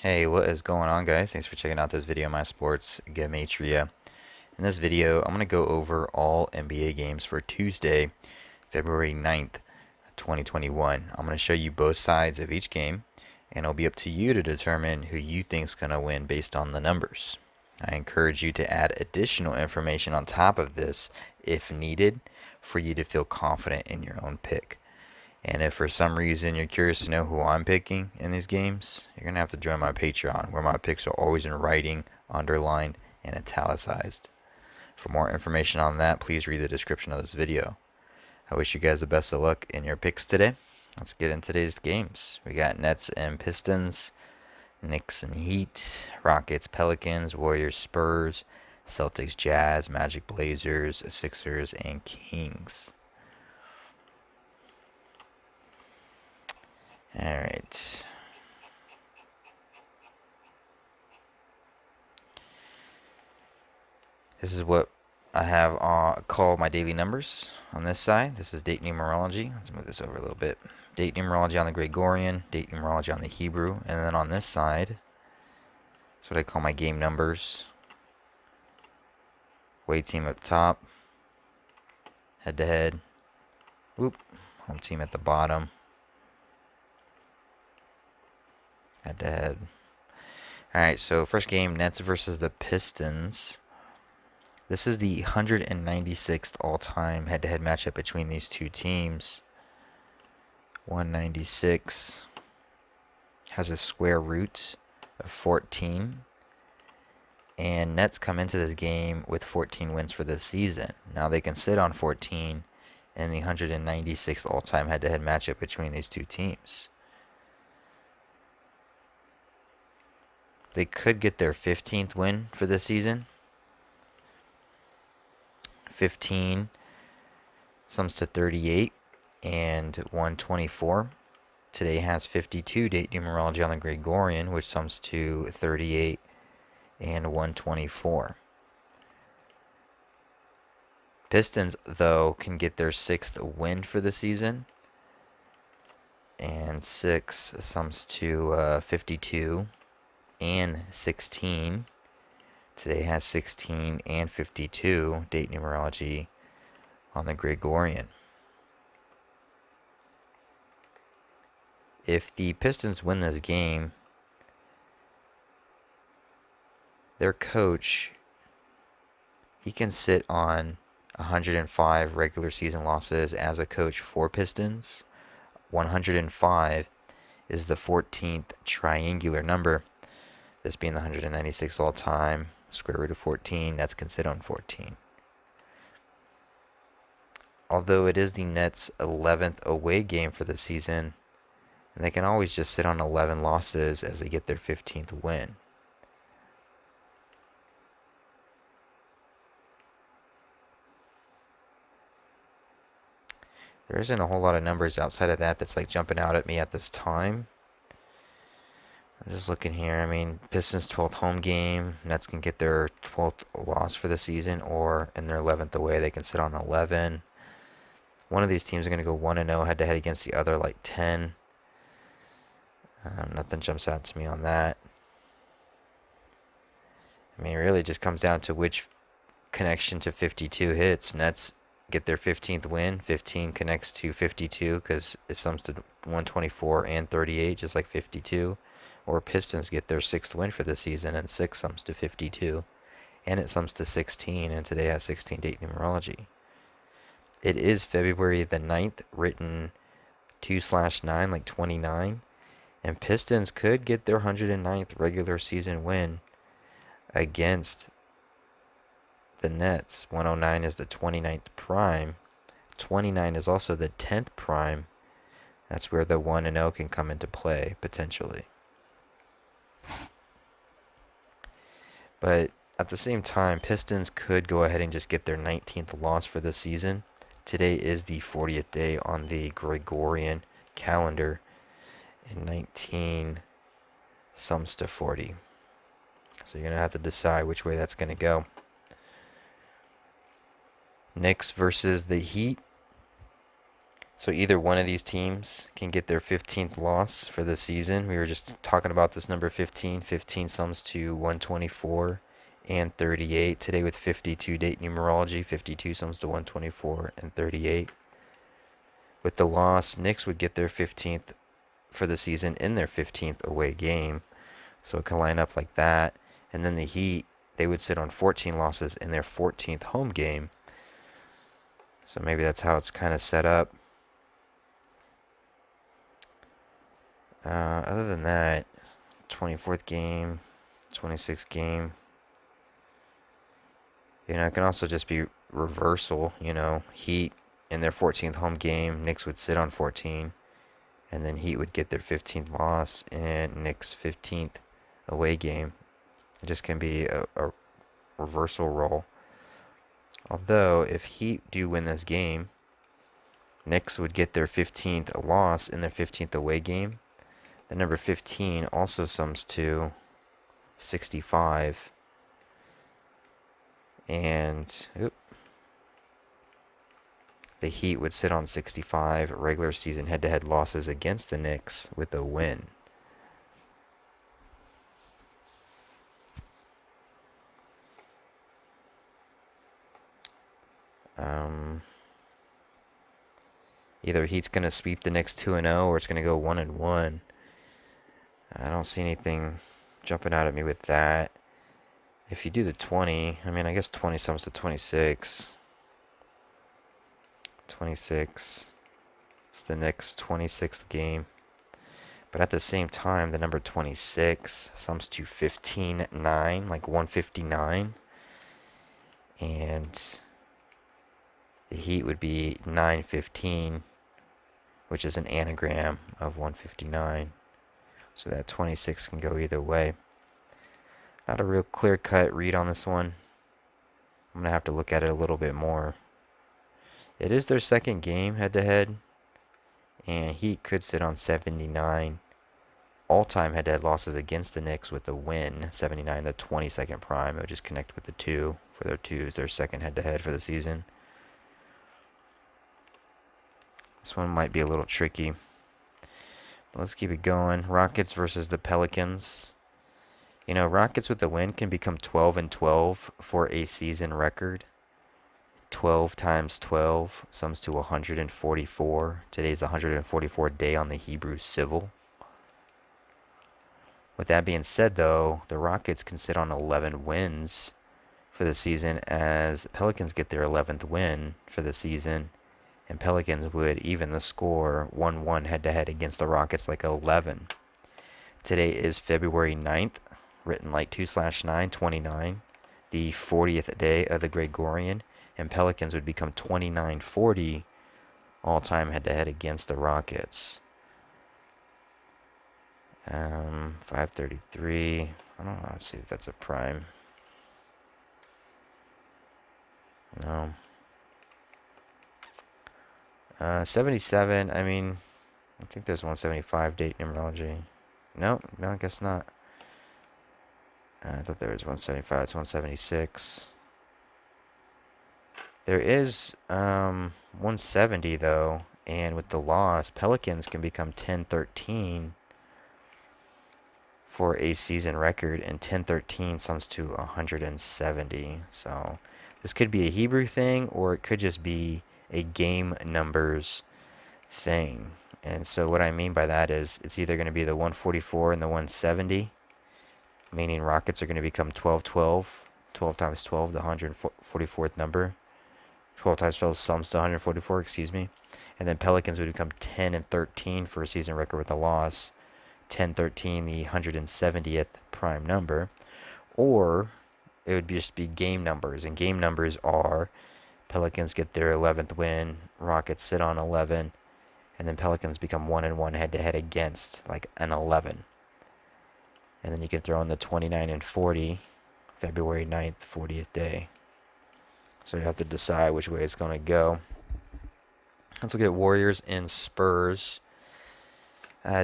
Hey, what is going on, guys? Thanks for checking out this video of my sports, Gematria. In this video, I'm going to go over all NBA games for Tuesday, February 9th, 2021. I'm going to show you both sides of each game, and it'll be up to you to determine who you think is going to win based on the numbers. I encourage you to add additional information on top of this if needed for you to feel confident in your own pick. And if for some reason you're curious to know who I'm picking in these games, you're going to have to join my Patreon, where my picks are always in writing, underlined, and italicized. For more information on that, please read the description of this video. I wish you guys the best of luck in your picks today. Let's get into today's games. We got Nets and Pistons, Knicks and Heat, Rockets, Pelicans, Warriors, Spurs, Celtics, Jazz, Magic, Blazers, Sixers, and Kings. Alright. This is what I have called my daily numbers on this side. This is date numerology. Let's move this over a little bit. Date numerology on the Gregorian, date numerology on the Hebrew, and then on this side, that's what I call my game numbers. Away team up top, head to head, whoop, home team at the bottom, head to head. Alright, so first game, Nets versus the Pistons. This is the 196th all-time head-to-head matchup between these two teams. 196 has a square root of 14. And Nets come into this game with 14 wins for this season. Now they can sit on 14 in the 196th all-time head-to-head matchup between these two teams. They could get their 15th win for this season. 15 sums to 38 and 124. Today has 52 date numerology on the Gregorian, which sums to 38 and 124. Pistons, though, can get their 6th win for the season. And 6 sums to 52 and 16. Today has 16 and 52 date numerology on the Gregorian. If the Pistons win this game, their coach, he can sit on 105 regular season losses as a coach for Pistons. 105 is the 14th triangular number, this being the 196 all time. Square root of 14, Nets can sit on 14. Although it is the Nets' 11th away game for the season, and they can always just sit on 11 losses as they get their 15th win. There isn't a whole lot of numbers outside of that that's like jumping out at me at this time. I'm just looking here. I mean, Pistons' 12th home game. Nets can get their 12th loss for the season, or in their 11th away, they can sit on 11. One of these teams are going to go 1-0 head-to-head against the other, like 10. Nothing jumps out to me on that. I mean, it really just comes down to which connection to 52 hits. Nets get their 15th win. 15 connects to 52 because it sums to 124 and 38, just like 52. Or Pistons get their 6th win for the season, and 6 sums to 52. And it sums to 16, and today has 16 date numerology. It is February the 9th, written 2/9, like 29. And Pistons could get their 109th regular season win against the Nets. 109 is the 29th prime. 29 is also the 10th prime. That's where the 1-0 can come into play, potentially. But at the same time, Pistons could go ahead and just get their 19th loss for the season. Today is the 40th day on the Gregorian calendar, and 19 sums to 40. So you're going to have to decide which way that's going to go. Knicks versus the Heat. So either one of these teams can get their 15th loss for the season. We were just talking about this number 15. 15 sums to 124 and 38. Today with 52 date numerology, 52 sums to 124 and 38. With the loss, Knicks would get their 15th for the season in their 15th away game. So it can line up like that. And then the Heat, they would sit on 14 losses in their 14th home game. So maybe that's how it's kind of set up. Other than that, 24th game, 26th game. It can also just be reversal. Heat in their 14th home game, Knicks would sit on 14. And then Heat would get their 15th loss and Knicks' 15th away game. It just can be a reversal roll. Although, if Heat do win this game, Knicks would get their 15th loss in their 15th away game. The number 15 also sums to 65. And the Heat would sit on 65 regular season head-to-head losses against the Knicks with a win. Either Heat's going to sweep the Knicks 2-0 or it's going to go 1-1. I don't see anything jumping out at me with that. If you do the 20, I guess 20 sums to 26. 26. It's the Knicks' 26th game. But at the same time, the number 26 sums to 15-9, like 159. And the Heat would be 9-15, which is an anagram of 159. So that 26 can go either way. Not a real clear-cut read on this one. I'm going to have to look at it a little bit more. It is their second game head-to-head. And Heat could sit on 79 all-time head-to-head losses against the Knicks with a win. 79, the 22nd prime. It would just connect with the 2 for their 2s, their second head-to-head for the season. This one might be a little tricky. But let's keep it going. Rockets versus the Pelicans. Rockets with the win can become 12-12 for a season record. 12 times 12 sums to 144. Today's the 144th day on the Hebrew civil. With that being said, though, the Rockets can sit on 11 wins for the season as Pelicans get their 11th win for the season. And Pelicans would even the score 1-1 head-to-head against the Rockets like 11. Today is February 9th, written like 2/9/29, the 40th day of the Gregorian, and Pelicans would become 29-40 all-time head-to-head against the Rockets. 533. I don't know. Let's see if that's a prime. No. 77. I think there's 175 date numerology. No, I guess not. I thought there was 175. It's 176. There is 170 though, and with the loss, Pelicans can become 10-13 for a season record, and 10-13 sums to 170. So this could be a Hebrew thing, or it could just be a game numbers thing. And so what I mean by that is it's either going to be the 144 and the 170, meaning Rockets are going to become 12-12. 12 times 12, the 144th number. 12 times 12 sums to 144, excuse me. And then Pelicans would become 10-13 for a season record with a loss. 10-13, the 170th prime number. Or it would just be game numbers. And game numbers are Pelicans get their 11th win, Rockets sit on 11, and then Pelicans become 1-1 head-to-head against, like an 11. And then you can throw in the 29-40, February 9th, 40th day. So you have to decide which way it's going to go. Let's look at Warriors and Spurs.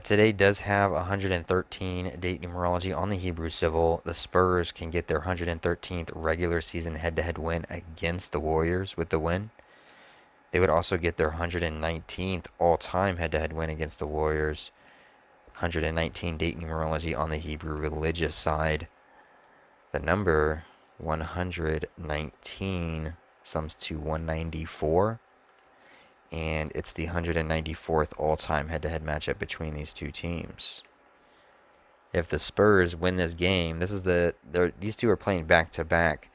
Today does have 113 date numerology on the Hebrew civil. The Spurs can get their 113th regular season head-to-head win against the Warriors with the win. They would also get their 119th all-time head-to-head win against the Warriors. 119 date numerology on the Hebrew religious side. The number 119 sums to 194, and it's the 194th all-time head-to-head matchup between these two teams. If the Spurs win this game, these two are playing back-to-back,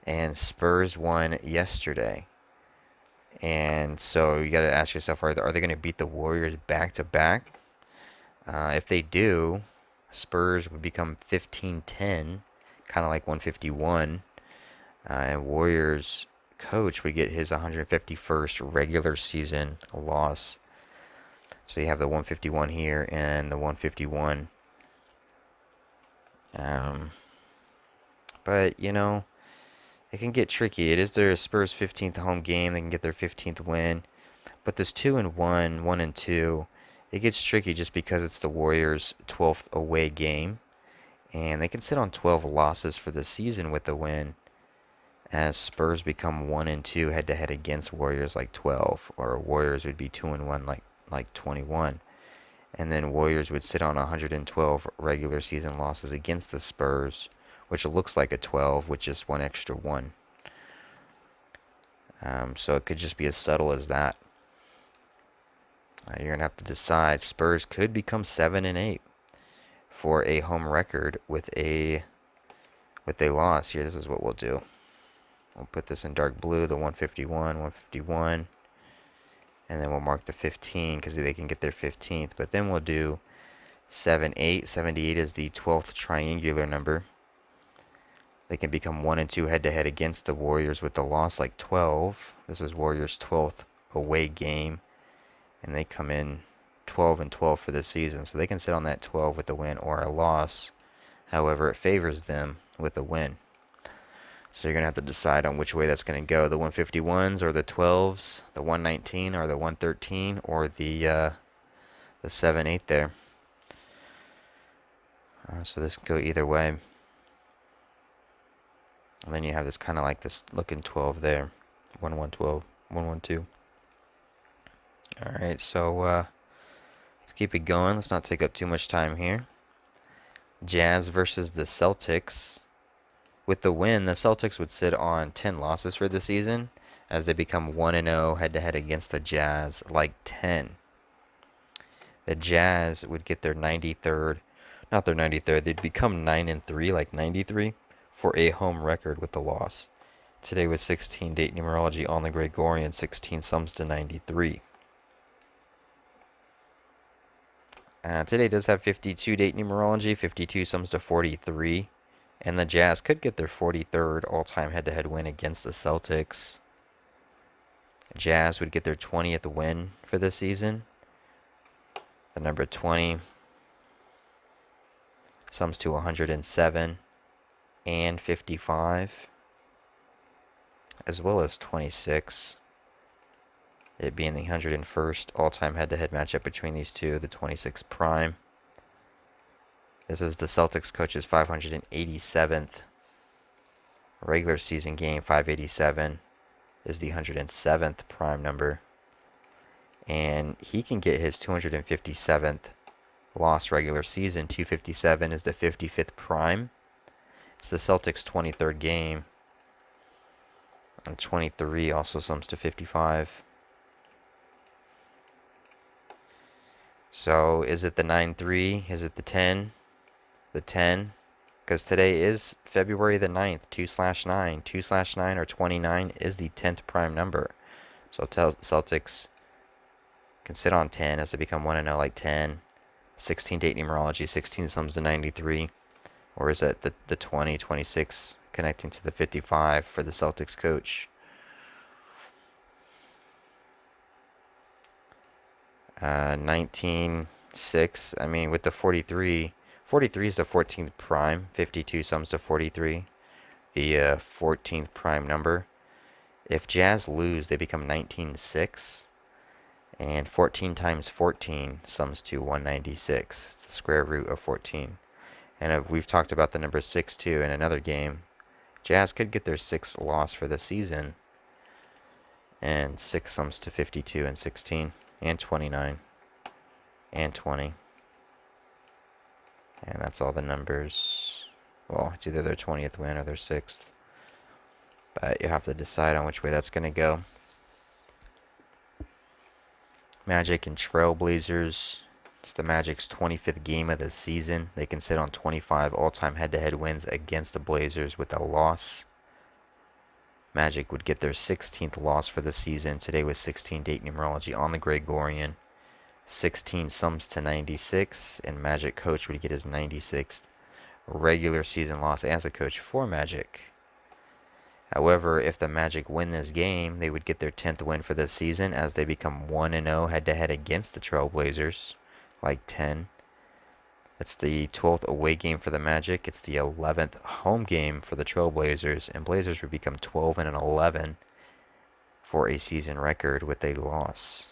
and Spurs won yesterday. And so you got to ask yourself, are they going to beat the Warriors back-to-back? If they do, Spurs would become 15-10, kind of like 151. And Warriors coach would get his 151st regular season loss. So you have the 151 here and the 151. But, you know, it can get tricky. It is their Spurs' 15th home game. They can get their 15th win. But this 2-1, 1-2, it gets tricky just because it's the Warriors' 12th away game. And they can sit on 12 losses for the season with the win, as Spurs become 1-2 head-to-head against Warriors like 12, or Warriors would be 2-1 like 21. And then Warriors would sit on 112 regular season losses against the Spurs, which looks like a 12 with just one extra one. So it could just be as subtle as that. You're going to have to decide. Spurs could become 7-8 for a home record with a loss. Here, this is what we'll do. We'll put this in dark blue, the 151, 151. And then we'll mark the 15 because they can get their 15th. But then we'll do 7-8. 78 is the 12th triangular number. They can become 1-2 head-to-head against the Warriors with the loss like 12. This is Warriors' 12th away game. And they come in 12-12 for the season. So they can sit on that 12 with a win or a loss. However, it favors them with a win. So you're going to have to decide on which way that's going to go. The 151s or the 12s, the 119 or the 113, or the 7-8 there. So this can go either way. And then you have this kind of like this looking 12 there. 1-1-12, 1-1-2. Alright, so let's keep it going. Let's not take up too much time here. Jazz versus the Celtics. With the win, the Celtics would sit on 10 losses for the season as they become 1-0 head-to-head against the Jazz, like 10. The Jazz would get their 93rd, not their 93rd, they'd become 9-3, like 93, for a home record with the loss. Today with 16 date numerology on the Gregorian, 16 sums to 93. Today does have 52 date numerology, 52 sums to 43. And the Jazz could get their 43rd all-time head-to-head win against the Celtics. Jazz would get their 20th win for the season. The number 20 sums to 107 and 55, as well as 26. It being the 101st all-time head-to-head matchup between these two, the 26 prime. This is the Celtics coach's 587th regular season game. 587 is the 107th prime number. And he can get his 257th lost regular season. 257 is the 55th prime. It's the Celtics' 23rd game. And 23 also sums to 55. So is it the 9-3? Is it the 10? The 10, because today is February the 9th, 2/9. 2/9 or 29 is the 10th prime number. So Celtics can sit on 10 as they become 1-0 like 10. 16 date numerology, 16 sums to 93. Or is it the 20, 26 connecting to the 55 for the Celtics coach? 19-6, I mean, with the 43... 43 is the 14th prime. 52 sums to 43. The 14th prime number. If Jazz lose, they become 19-6. And 14 times 14 sums to 196. It's the square root of 14. And we've talked about the number 6 too in another game. Jazz could get their 6th loss for the season. And 6 sums to 52 and 16 and 29 and 20. And that's all the numbers. Well, it's either their 20th win or their 6th. But you have to decide on which way that's going to go. Magic and Trailblazers. It's the Magic's 25th game of the season. They can sit on 25 all-time head-to-head wins against the Blazers with a loss. Magic would get their 16th loss for the season. Today was 16 date numerology on the Gregorian. 16 sums to 96, and Magic coach would get his 96th regular season loss as a coach for Magic. However, if the Magic win this game, they would get their 10th win for the season as they become 1-0 head-to-head against the Trailblazers, like 10. It's the 12th away game for the Magic. It's the 11th home game for the Trailblazers, and Blazers would become 12-11 for a season record with a loss.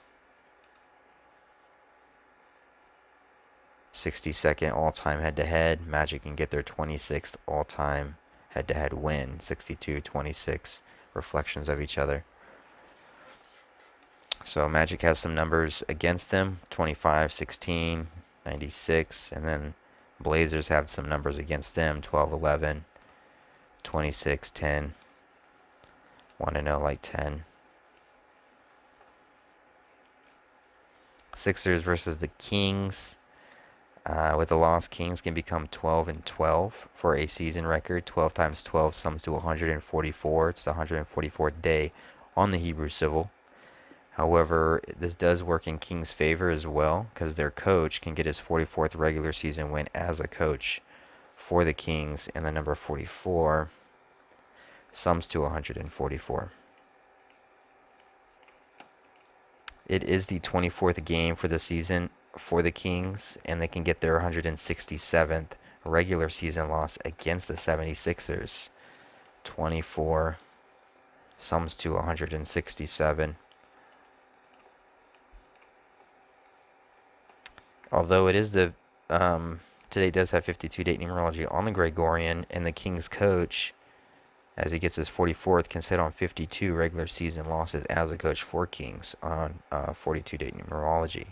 62nd all-time head-to-head. Magic can get their 26th all-time head-to-head win. 62-26 reflections of each other. So Magic has some numbers against them. 25, 16, 96. And then Blazers have some numbers against them. 12, 11, 26, 10. 1-0 like 10. Sixers versus the Kings. With the loss, Kings can become 12-12 for a season record. 12 times 12 sums to 144. It's the 144th day on the Hebrew Civil. However, this does work in Kings' favor as well, because their coach can get his 44th regular season win as a coach for the Kings, and the number 44 sums to 144. It is the 24th game for the season for the Kings, and they can get their 167th regular season loss against the 76ers. 24 sums to 167. Although it is the today does have 52 date numerology on the Gregorian, and the Kings coach, as he gets his 44th, can sit on 52 regular season losses as a coach for Kings on 42 date numerology.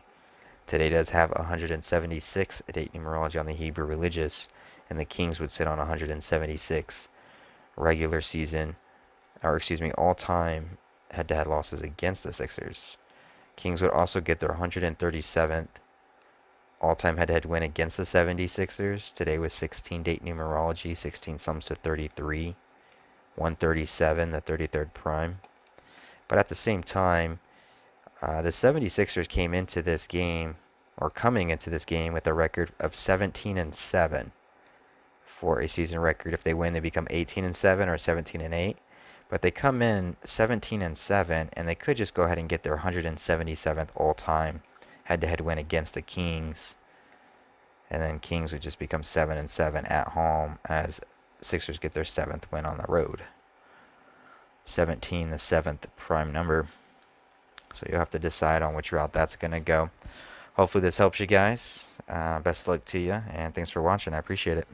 Today does have 176 date numerology on the Hebrew religious, and the Kings would sit on 176 regular season, or excuse me, all-time head-to-head losses against the Sixers. Kings would also get their 137th all-time head-to-head win against the 76ers. Today was 16 date numerology, 16 sums to 33, 137, the 33rd prime. But at the same time, the 76ers came into this game, or coming into this game, with a record of 17-7 for a season record. If they win, they become 18-7 or 17-8. But they come in 17-7, and they could just go ahead and get their 177th all-time head-to-head win against the Kings. And then Kings would just become 7-7 at home as Sixers get their 7th win on the road. 17, the 7th prime number. So you'll have to decide on which route that's going to go. Hopefully this helps you guys. Best of luck to you, and thanks for watching. I appreciate it.